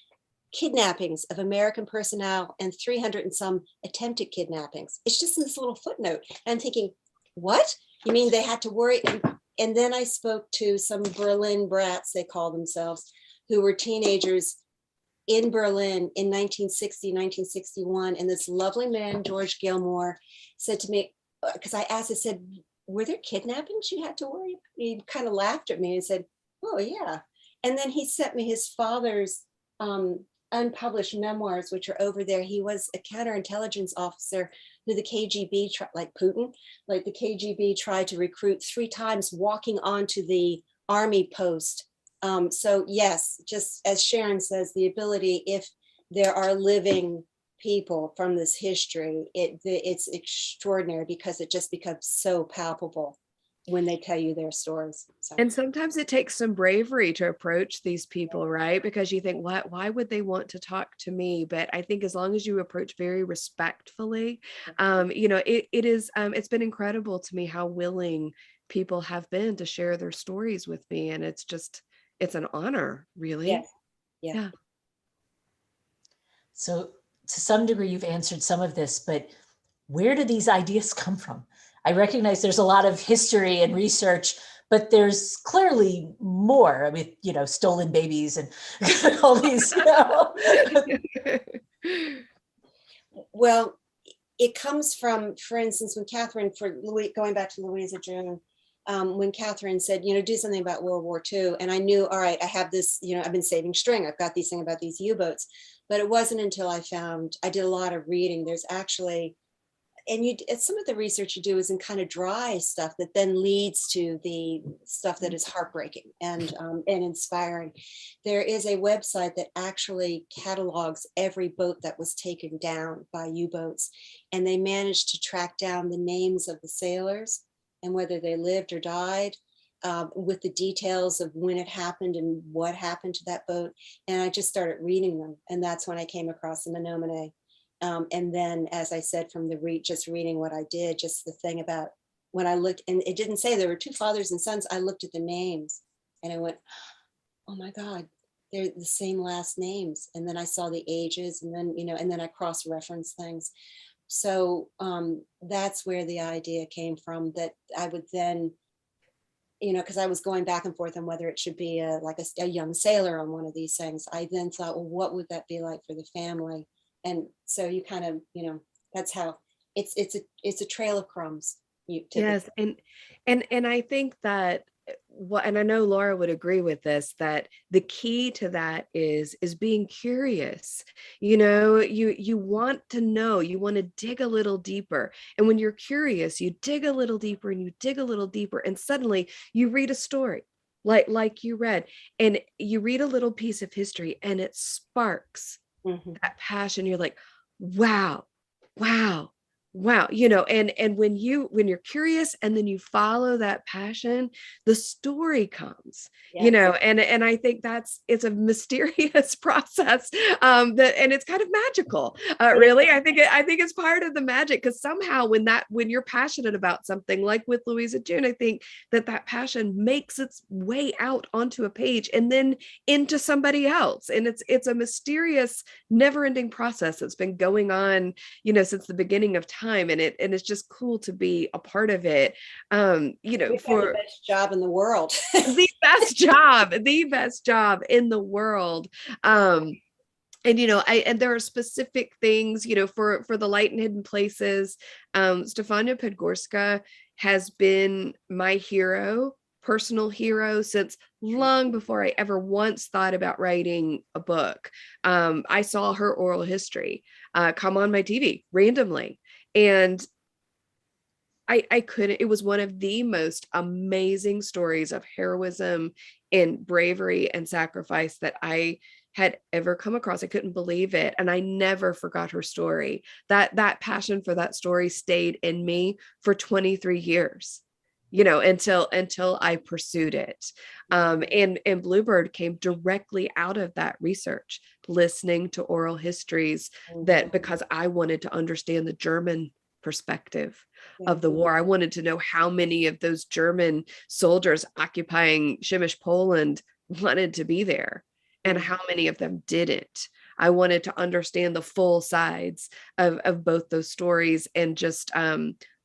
kidnappings of American personnel and 300 and some attempted kidnappings. It's just in this little footnote. And I'm thinking, what? You mean they had to worry? And then I spoke to some Berlin brats, they call themselves, who were teenagers in Berlin in 1960, 1961. And this lovely man, George Gilmore, said to me, because I asked, I said, were there kidnappings you had to worry about? He kind of laughed at me and said, oh yeah. And then he sent me his father's unpublished memoirs, which are over there. He was a counterintelligence officer who the KGB, like Putin, like the KGB tried to recruit 3 times walking onto the army post. So yes, just as Sharon says, the ability, if there are living people from this history, it's extraordinary, because it just becomes so palpable when they tell you their stories. So. And sometimes it takes some bravery to approach these people, right? Because you think, why would they want to talk to me? But I think as long as you approach very respectfully, it's been incredible to me how willing people have been to share their stories with me. And it's an honor, really. Yes. Yeah. So to some degree, you've answered some of this, but where do these ideas come from? I recognize there's a lot of history and research, but there's clearly more. I mean, stolen babies and all these. Well, it comes from, for instance, when Catherine, going back to Louisa June, when Catherine said, do something about World War II. And I knew, all right, I have this, I've been saving string. I've got these things about these U-boats. But it wasn't until I did a lot of reading. There's actually, and some of the research you do is in kind of dry stuff that then leads to the stuff that is heartbreaking and inspiring. There is a website that actually catalogs every boat that was taken down by U-boats, and they managed to track down the names of the sailors and whether they lived or died, with the details of when it happened and what happened to that boat. And I just started reading them. And that's when I came across the Menominee. And then, as I said, from the just reading what I did, just the thing about when I looked, and it didn't say there were two fathers and sons, I looked at the names and I went, oh my God, they're the same last names. And then I saw the ages, and then, and then I cross-referenced things. So that's where the idea came from, that I would then, because I was going back and forth on whether it should be like a young sailor on one of these things. I then thought, well, what would that be like for the family? And so you kind of, that's how it's a trail of crumbs. Yes, and I think that and I know Laura would agree with this, that the key to that is being curious. You want to know, you want to dig a little deeper. And when you're curious, you dig a little deeper and you dig a little deeper, and suddenly you read a story like you read, and you read a little piece of history and it sparks that passion. You're like, wow, wow. Wow. And when you're curious and then you follow that passion, the story comes, and I think it's a mysterious process, and it's kind of magical, really. I think it's part of the magic, because somehow when you're passionate about something, like with Louisa June, I think that passion makes its way out onto a page and then into somebody else. And it's a mysterious, never ending process that's been going on, since the beginning of time. And it's just cool to be a part of it. We've for got the best job in the world. the best job in the world. And there are specific things, for the Light and Hidden Places. Stefania Podgorska has been my personal hero since long before I ever once thought about writing a book. I saw her oral history come on my TV randomly, and I couldn't, it was one of the most amazing stories of heroism and bravery and sacrifice that I had ever come across. I couldn't believe it. And I never forgot her story. That passion for that story stayed in me for 23 years, until I pursued it. And Bluebird came directly out of that research, listening to oral histories, that because I wanted to understand the German perspective of the war. I wanted to know how many of those German soldiers occupying Shemish Poland wanted to be there and how many of them didn't. I wanted to understand the full sides of both those stories, and just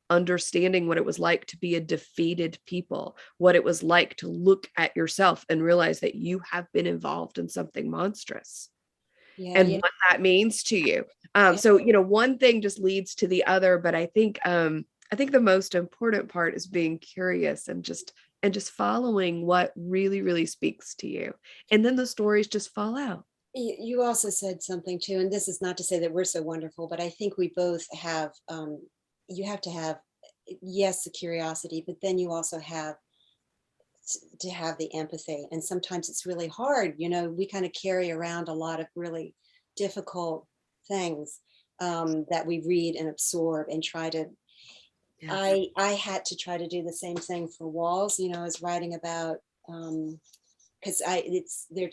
understanding what it was like to be a defeated people, what it was like to look at yourself and realize that you have been involved in something monstrous. What that means to you. So, one thing just leads to the other, but I think the most important part is being curious and just following what really, really speaks to you. And then the stories just fall out. You also said something too, and this is not to say that we're so wonderful, but I think we both have, you have to have, yes, the curiosity, but then you also have to have the empathy. And sometimes it's really hard. We kind of carry around a lot of really difficult things that we read and absorb and try to, I had to try to do the same thing for Walls. I was writing about, because they're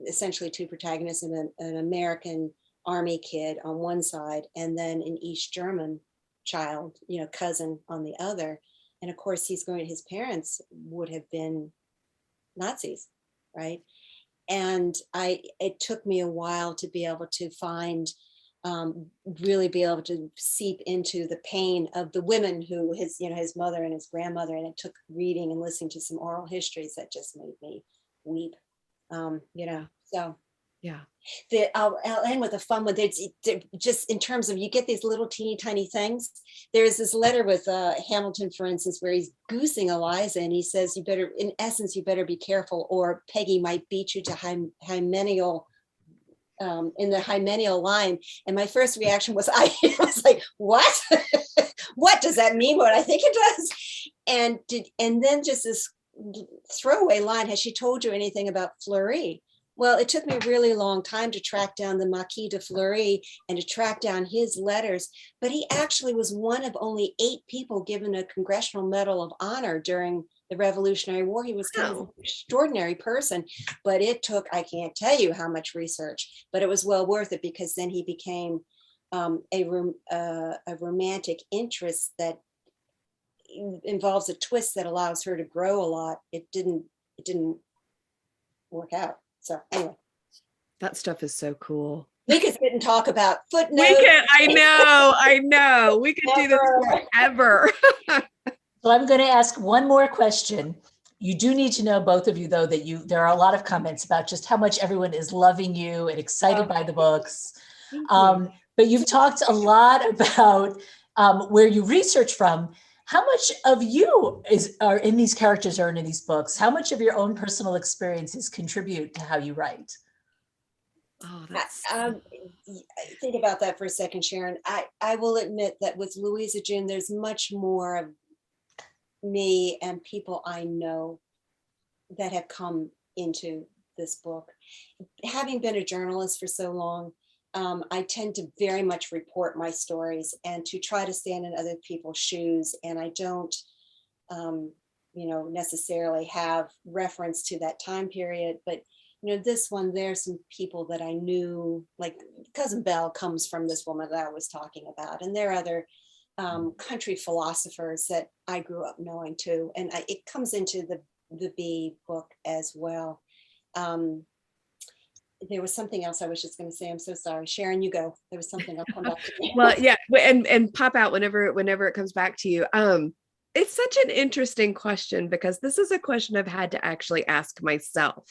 essentially two protagonists, and an American Army kid on one side, and then an East German child, cousin on the other. And of course, his parents would have been Nazis, right? And it took me a while to be able to find, really be able to seep into the pain of the women who his mother and his grandmother, and it took reading and listening to some oral histories that just made me weep, so. Yeah. I'll end with a fun one. Just in terms of, you get these little teeny tiny things. There's this letter with Hamilton, for instance, where he's goosing Eliza, and he says, you better be careful, or Peggy might beat you to hymeneal, in the hymeneal line. And my first reaction was, I was like, what? What does that mean? What I think it does? And then just this throwaway line, has she told you anything about Fleury? Well, it took me a really long time to track down the Marquis de Fleury and to track down his letters, but he actually was one of only 8 people given a Congressional Medal of Honor during the Revolutionary War. He was kind of an extraordinary person, but it took, I can't tell you how much research, but it was well worth it, because then he became a romantic interest that involves a twist that allows her to grow a lot. It didn't work out. So anyway, That stuff is so cool. we could sit and talk about footnotes. I know. We could do this forever. So I'm going to ask one more question. You do need to know, both of you, though, that there are a lot of comments about just how much everyone is loving you and excited by the books. But you've talked a lot about where you research from. How much of you are in these characters or in these books? How much of your own personal experiences contribute to how you write? Oh, that's think about that for a second, Sharon. I will admit that with Louisa June, there's much more of me and people I know that have come into this book. Having been a journalist for so long, I tend to very much report my stories and to try to stand in other people's shoes. And I don't, necessarily have reference to that time period. But, this one, there's some people that I knew, like Cousin Belle comes from this woman that I was talking about. And there are other country philosophers that I grew up knowing too. And it comes into the Bee book as well. There was something else I was just going to say. I'm so sorry. Sharon, you go. There was something. I'll come back to you. Well, yeah, and pop out whenever it comes back to you. It's such an interesting question, because this is a question I've had to actually ask myself,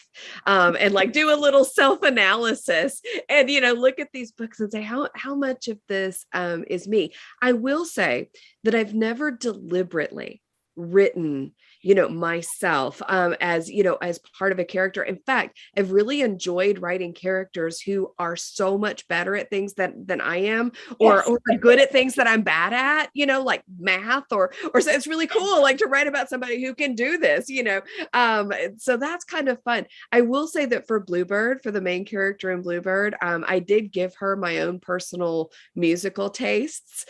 and like do a little self-analysis and, look at these books and say, how much of this is me? I will say that I've never deliberately written, myself as part of a character. In fact, I've really enjoyed writing characters who are so much better at things than I am, or are good at things that I'm bad at, like math or so. It's really cool, like to write about somebody who can do this, so that's kind of fun. I will say that for Bluebird, for the main character in Bluebird, I did give her my own personal musical tastes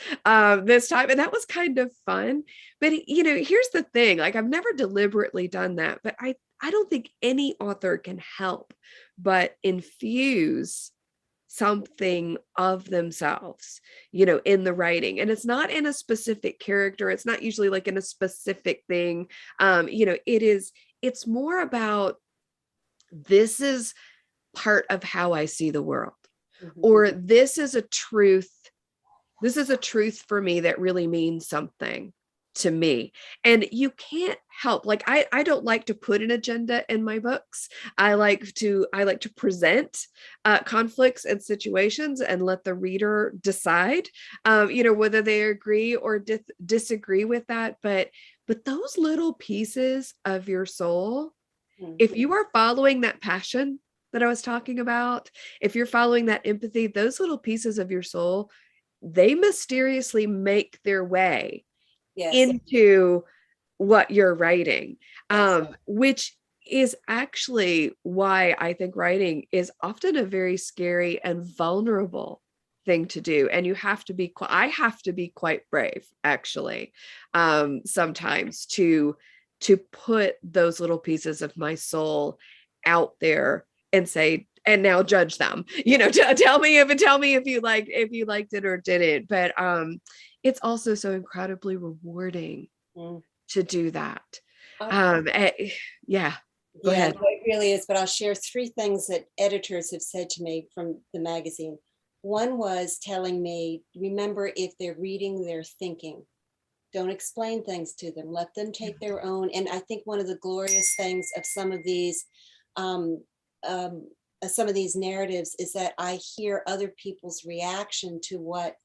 this time, and that was kind of fun. But, here's the thing, like I've never deliberately done that, but I don't think any author can help but infuse something of themselves, in the writing. And it's not in a specific character. It's not usually like in a specific thing. It's more about, this is part of how I see the world, or this is a truth for me that really means something to me. And you can't help, like I don't like to put an agenda in my books. I like to present conflicts and situations and let the reader decide whether they agree or disagree with that. But those little pieces of your soul, if you are following that passion that I was talking about, if you're following that empathy, those little pieces of your soul, they mysteriously make their way into what you're writing, which is actually why I think writing is often a very scary and vulnerable thing to do. And I have to be quite brave, actually, sometimes to put those little pieces of my soul out there and say, and now judge them, tell me if you liked it or didn't. But it's also so incredibly rewarding to do that. Go ahead. It really is. But I'll share 3 things that editors have said to me from the magazine. One was telling me, remember, if they're reading, they're thinking. Don't explain things to them. Let them take their own. And I think one of the glorious things of some of these narratives is that I hear other people's reaction to what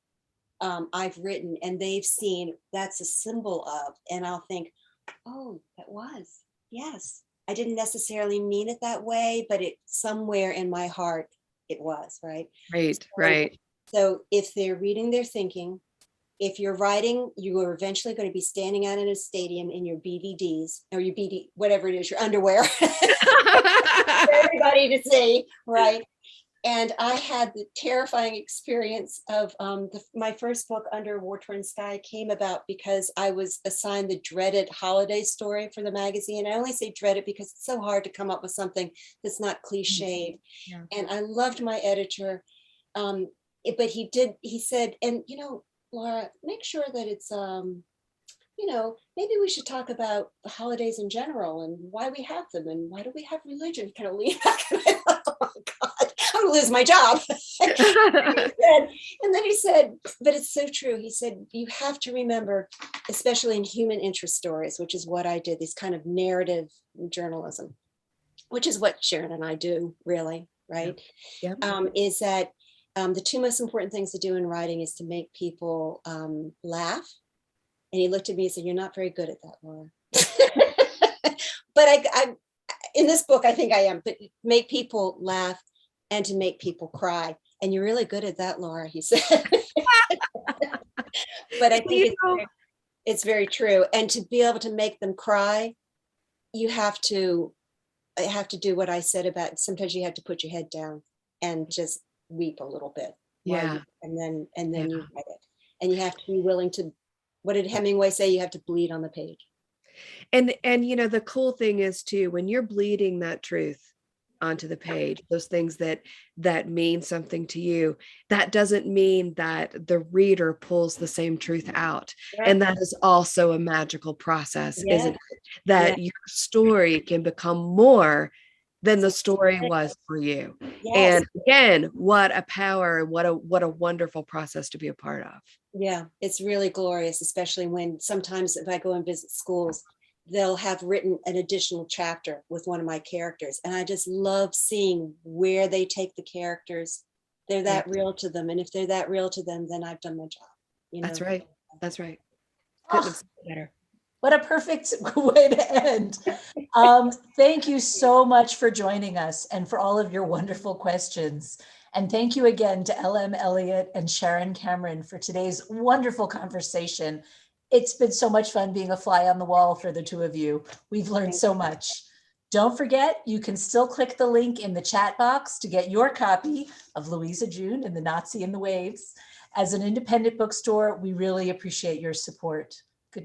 I've written, and they've seen that's a symbol of, and I'll think, oh, that was, yes, I didn't necessarily mean it that way, but it somewhere in my heart it was, right. Right. So if they're reading, they're thinking. if you're writing, you are eventually going to be standing out in a stadium in your BVDs or your BD, whatever it is, your underwear, for everybody to see, right? And I had the terrifying experience of my first book, Under a War-Torn Sky, came about because I was assigned the dreaded holiday story for the magazine. I only say dreaded because it's so hard to come up with something that's not cliched. Yeah. And I loved my editor, but he said, and Laura, make sure that it's maybe we should talk about the holidays in general and why we have them and why do we have religion, kind of lean back. And I thought, oh God, I'm gonna lose my job. And then he said, but it's so true. He said, you have to remember, especially in human interest stories, which is what I did, this kind of narrative journalism, which is what Sharon and I do, really, right? Yep. Is that the two most important things to do in writing is to make people laugh. And he looked at me and said, you're not very good at that, Laura. But I in this book, I think I am, but make people laugh and to make people cry. And you're really good at that, Laura, he said. But I think it's very true. And to be able to make them cry, you have to do what I said about, sometimes you have to put your head down and just weep a little bit. Yeah. And then you write it. And you have to be willing to, what did Hemingway say? You have to bleed on the page. And the cool thing is too, when you're bleeding that truth onto the page, those things that mean something to you, that doesn't mean that the reader pulls the same truth out. Right. And that is also a magical process, Yes. isn't it? That your story can become more than the story was for you. Yes. And again, what a power, what a wonderful process to be a part of. Yeah, it's really glorious, especially when sometimes if I go and visit schools, they'll have written an additional chapter with one of my characters. And I just love seeing where they take the characters. They're that real to them. And if they're that real to them, then I've done my job. That's right. That's right. Oh, Couldn't have said it better. what a perfect way to end. Thank you so much for joining us and for all of your wonderful questions. And thank you again to LM Elliott and Sharon Cameron for today's wonderful conversation. It's been so much fun being a fly on the wall for the two of you. We've learned so much. Don't forget, you can still click the link in the chat box to get your copy of Louisa June and the Nazi in the Waves. As an independent bookstore, we really appreciate your support.